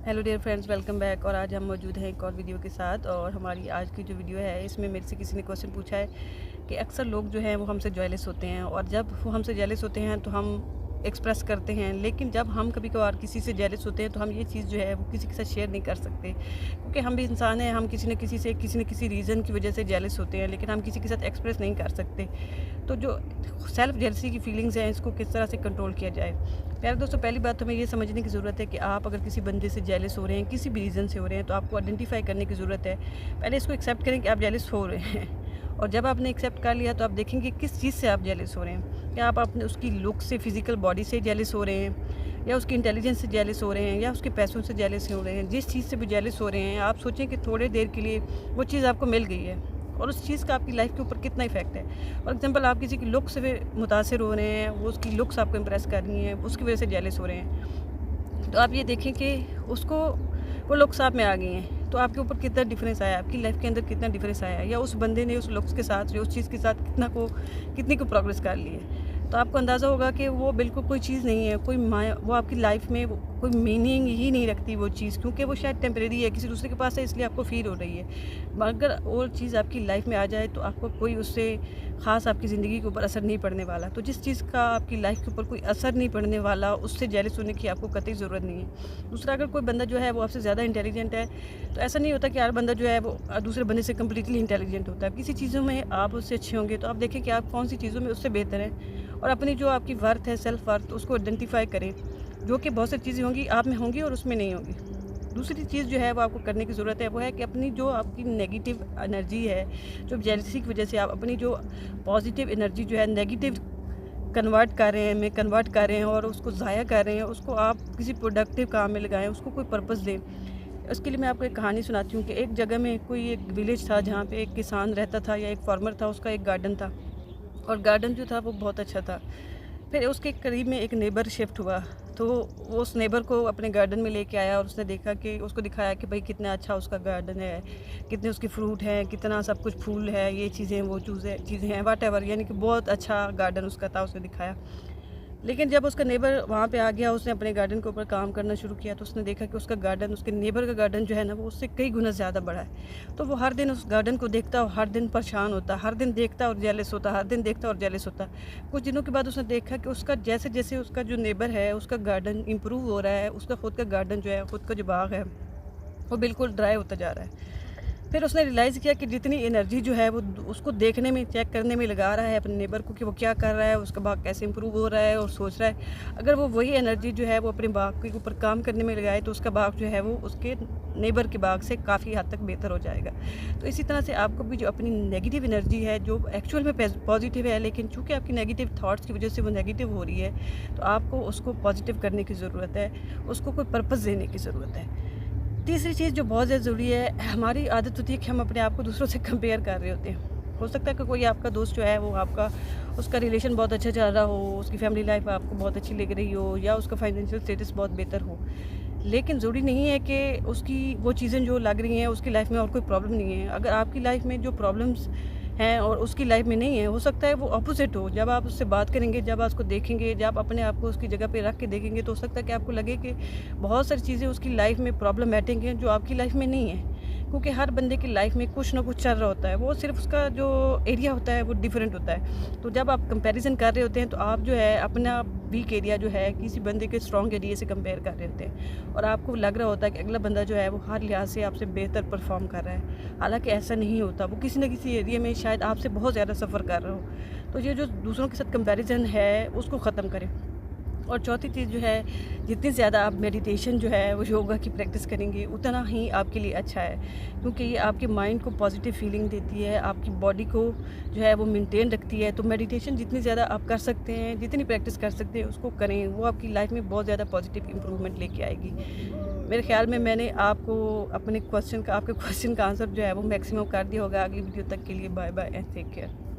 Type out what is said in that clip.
Hello dear friends, welcome back. और आज हम मौजूद हैं एक और वीडियो के साथ। और हमारी आज की जो वीडियो है इसमें मेरे से किसी ने क्वेश्चन पूछा है कि अक्सर लोग जो हैं वो हमसे जेलस होते हैं, और जब वो हमसे जेलस होते हैं तो हम एक्सप्रेस करते हैं, लेकिन जब हम कभी कभार किसी से जेलस होते हैं तो हम ये चीज़ जो है वो किसी के साथ शेयर नहीं कर सकते, क्योंकि हम भी इंसान हैं। हम किसी न किसी रीज़न की वजह से जेलस होते हैं, लेकिन हम किसी के साथ एक्सप्रेस नहीं कर सकते। तो जो सेल्फ जेलसी की फीलिंग्स हैं, इसको किस तरह से कंट्रोल किया जाए। प्यारे दोस्तों, पहली बात तो हमें ये समझने की ज़रूरत है कि आप अगर किसी बंदे से जेलस हो रहे हैं, किसी भी रीज़न से हो रहे हैं, तो आपको आइडेंटिफाई करने की ज़रूरत है। पहले इसको एक्सेप्ट करें कि आप जेलस हो रहे हैं, और जब आपने एक्सेप्ट कर लिया तो आप देखेंगे किस चीज़ से आप जेलस हो रहे हैं। क्या आप अपने उसकी लुक से, फिज़िकल बॉडी से जेलस हो रहे हैं, या उसकी इंटेलिजेंस से जेलस हो रहे हैं, या उसके पैसों से जेलस हो रहे हैं। जिस चीज़ से भी जेलस हो रहे हैं, आप सोचें कि थोड़ी देर के लिए वो चीज़ आपको मिल गई है, और उस चीज़ का आपकी लाइफ के ऊपर कितना इफेक्ट है। फॉर एग्जांपल, आप किसी की लुक से मुतासिर हो रहे हैं, वो उसकी लुक्स आपको इम्प्रेस कर रही हैं, उसकी वजह से जेलस हो रहे हैं, तो आप ये देखें कि उसको वो लुक्स आप में आ गई हैं, तो आपके ऊपर कितना डिफरेंस आया, आपकी लाइफ के अंदर कितना डिफरेंस आया, या उस बंदे ने उस लुक्स के साथ या उस चीज़ के साथ कितनी को प्रोग्रेस कर ली है। तो आपको अंदाज़ा होगा कि वो बिल्कुल कोई चीज़ नहीं है, कोई माया, वो आपकी लाइफ में कोई मीनिंग ही नहीं रखती वो चीज़, क्योंकि वो शायद टेम्परेरी है, किसी दूसरे के पास है, इसलिए आपको फील हो रही है। अगर वो चीज़ आपकी लाइफ में आ जाए तो आपको कोई उससे ख़ास आपकी ज़िंदगी के ऊपर असर नहीं पड़ने वाला। तो जिस चीज़ का आपकी लाइफ के ऊपर कोई असर नहीं पड़ने वाला, उससे जेलस होने की आपको कतई ज़रूरत नहीं है। दूसरा, अगर कोई बंदा जो है वो आपसे ज़्यादा इंटेलिजेंट है, तो ऐसा नहीं होता कि हर बंदा जो है वो दूसरे बंदे से कम्प्लीटली इंटेलिजेंट होता है। किसी चीज़ों में आप उससे अच्छे होंगे, तो आप देखें कि आप कौन सी चीज़ों में उससे बेहतर हैं, और अपनी जो आपकी वर्थ है, सेल्फ वर्थ, उसको आइडेंटिफाई करें, जो कि बहुत सारी चीज़ें होंगी आप में होंगी और उसमें नहीं होंगी। दूसरी चीज़ जो है वो आपको करने की ज़रूरत है, वो है कि अपनी जो आपकी नेगेटिव एनर्जी है, जो जेलसी की वजह से आप अपनी जो पॉजिटिव एनर्जी जो है नेगेटिव कन्वर्ट कर रहे हैं और उसको ज़ाया कर रहे हैं, उसको आप किसी प्रोडक्टिव काम में लगाएं, उसको कोई पर्पस दें। उसके लिए मैं आपको एक कहानी सुनाती हूँ कि एक जगह में कोई एक विलेज था, जहाँ पे एक किसान रहता था, या एक फार्मर था, उसका एक गार्डन था, और गार्डन जो था वो बहुत अच्छा था। फिर उसके करीब में एक नेबर शिफ्ट हुआ, तो वो उस नेबर को अपने गार्डन में लेके आया, और उसने देखा कि उसको दिखाया कि भाई कितना अच्छा उसका गार्डन है, कितने उसके फ्रूट हैं, कितना सब कुछ फूल है, ये चीज़ें वो चीज़ें हैं, वाट एवर, यानी कि बहुत अच्छा गार्डन उसका था, उसने दिखाया। लेकिन जब उसका नेबर वहाँ पे आ गया, उसने अपने गार्डन के ऊपर काम करना शुरू किया, तो उसने देखा कि उसका गार्डन, उसके नेबर का गार्डन जो है ना, वो उससे कई गुना ज़्यादा बड़ा है। तो वो हर दिन उस गार्डन को देखता और हर दिन परेशान होता, हर दिन देखता और जेलस होता, हर दिन देखता और जेलस होता। कुछ दिनों के बाद उसने देखा कि उसका जैसे जैसे उसका जो नेबर है, उसका गार्डन इम्प्रूव हो रहा है, उसका खुद का गार्डन जो है, खुद का जो बाग है, वो बिल्कुल ड्राई होता जा रहा है। फिर उसने रियलाइज़ किया कि जितनी एनर्जी जो है वो उसको देखने में, चेक करने में लगा रहा है अपने नेबर को कि वो क्या कर रहा है, उसका बाग कैसे इंप्रूव हो रहा है, और सोच रहा है अगर वो वही एनर्जी जो है वो अपने बाग के ऊपर काम करने में लगाए, तो उसका बाग जो है वो उसके नेबर के बाग से काफ़ी हद तक बेहतर हो जाएगा। तो इसी तरह से आपको भी जो अपनी नेगेटिव एनर्जी है, जो एक्चुअल में पॉजिटिव है, लेकिन चूँकि आपकी नेगेटिव थाट्स की वजह से वो नेगेटिव हो रही है, तो आपको उसको पॉजिटिव करने की ज़रूरत है, उसको कोई पर्पज़ देने की ज़रूरत है। तीसरी चीज़ जो बहुत ज़्यादा ज़रूरी है, हमारी आदत होती है कि हम अपने आप को दूसरों से कंपेयर कर रहे होते हैं। हो सकता है कि कोई आपका दोस्त जो है वो उसका रिलेशन बहुत अच्छा चल रहा हो, उसकी फैमिली लाइफ आपको बहुत अच्छी लग रही हो, या उसका फाइनेंशियल स्टेटस बहुत बेहतर हो, लेकिन ज़रूरी नहीं है कि उसकी वो चीज़ें जो लग रही हैं उसकी लाइफ में और कोई प्रॉब्लम नहीं है। अगर आपकी लाइफ में जो प्रॉब्लम्स हैं और उसकी लाइफ में नहीं है, हो सकता है वो अपोजिट हो। जब आप उससे बात करेंगे, जब आप उसको देखेंगे, जब अपने आप को उसकी जगह पे रख के देखेंगे, तो हो सकता है कि आपको लगे कि बहुत सारी चीज़ें उसकी लाइफ में प्रॉब्लमैटिक हैं जो आपकी लाइफ में नहीं है, क्योंकि हर बंदे की लाइफ में कुछ ना कुछ चल रहा होता है, वो सिर्फ उसका जो एरिया होता है वो डिफरेंट होता है। तो जब आप कंपैरिजन कर रहे होते हैं, तो आप जो है अपना वीक एरिया जो है किसी बंदे के स्ट्रॉन्ग एरिया से कंपेयर कर रहे होते हैं, और आपको लग रहा होता है कि अगला बंदा जो है वो हर लिहाज से आपसे बेहतर परफॉर्म कर रहा है। हालांकि ऐसा नहीं होता, वो किसी न किसी एरिया में शायद आपसे बहुत ज़्यादा सफ़र कर रहा हो। तो ये जो दूसरों के साथ कंपैरिजन है उसको ख़त्म करें। और चौथी चीज़ जो है, जितनी ज़्यादा आप मेडिटेशन जो है वो योगा की प्रैक्टिस करेंगे, उतना ही आपके लिए अच्छा है, क्योंकि ये आपके माइंड को पॉजिटिव फीलिंग देती है, आपकी बॉडी को जो है वो मेंटेन रखती है। तो मेडिटेशन जितनी ज़्यादा आप कर सकते हैं, जितनी प्रैक्टिस कर सकते हैं, उसको करें, वो आपकी लाइफ में बहुत ज़्यादा पॉजिटिव इंप्रूवमेंट लेके आएगी। मेरे ख्याल में मैंने आपको आपके क्वेश्चन का आंसर जो है वो मैक्सिमम कर दिया होगा। अगली वीडियो तक के लिए bye bye and take care.